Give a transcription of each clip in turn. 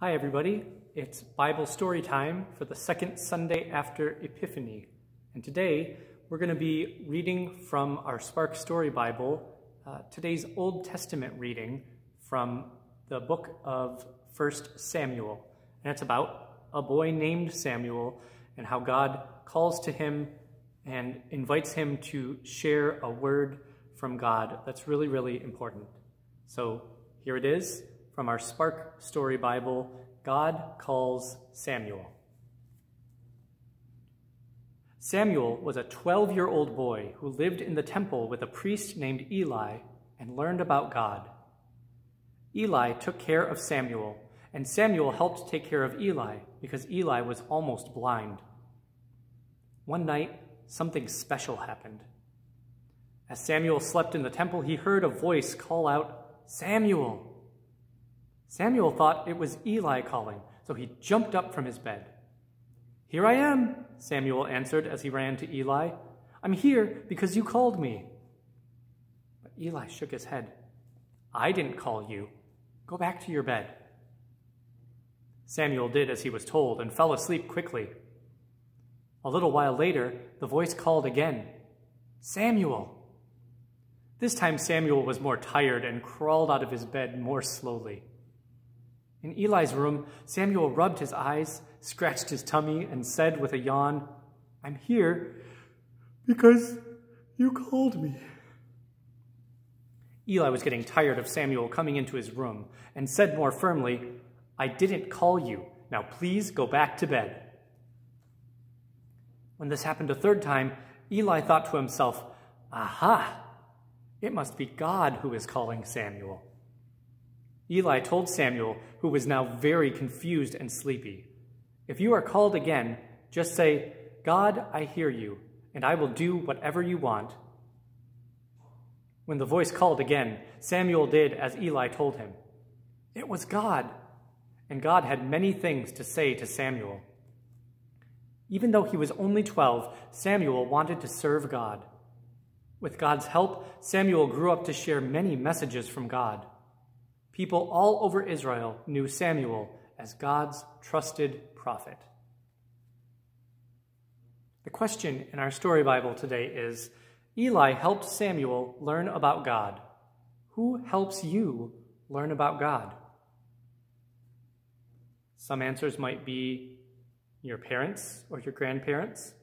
Hi everybody, it's Bible story time for the second Sunday after Epiphany. And today we're going to be reading from our Spark Story Bible, today's Old Testament reading from the book of 1 Samuel. And it's about a boy named Samuel and how God calls to him and invites him to share a word from God that's really, really important. So here it is. From our Spark Story Bible, God calls Samuel. Samuel was a 12-year-old boy who lived in the temple with a priest named Eli and learned about God. Eli took care of Samuel, and Samuel helped take care of Eli because Eli was almost blind. One night, something special happened. As Samuel slept in the temple, he heard a voice call out, "Samuel!" Samuel thought it was Eli calling, so he jumped up from his bed. "Here I am," Samuel answered as he ran to Eli. "I'm here because you called me." But Eli shook his head. "I didn't call you. Go back to your bed." Samuel did as he was told and fell asleep quickly. A little while later, the voice called again, "Samuel!" This time Samuel was more tired and crawled out of his bed more slowly. In Eli's room, Samuel rubbed his eyes, scratched his tummy, and said with a yawn, "I'm here because you called me." Eli was getting tired of Samuel coming into his room and said more firmly, "I didn't call you. Now please go back to bed." When this happened a third time, Eli thought to himself, "Aha! It must be God who is calling Samuel." Eli told Samuel, who was now very confused and sleepy, "If you are called again, just say, 'God, I hear you, and I will do whatever you want.'" When the voice called again, Samuel did as Eli told him. It was God, and God had many things to say to Samuel. Even though he was only 12, Samuel wanted to serve God. With God's help, Samuel grew up to share many messages from God. People all over Israel knew Samuel as God's trusted prophet. The question in our story Bible today is, Eli helped Samuel learn about God. Who helps you learn about God? Some answers might be your parents or your grandparents.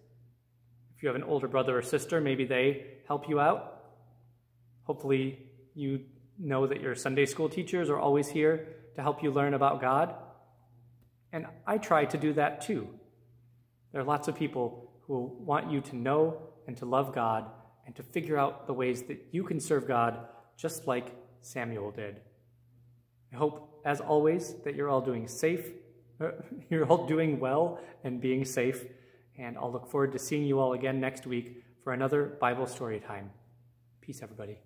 If you have an older brother or sister, maybe they help you out. Hopefully you know that your Sunday school teachers are always here to help you learn about God. And I try to do that too. There are lots of people who want you to know and to love God and to figure out the ways that you can serve God just like Samuel did. I hope, as always, that you're all doing well and being safe. And I'll look forward to seeing you all again next week for another Bible story time. Peace, everybody.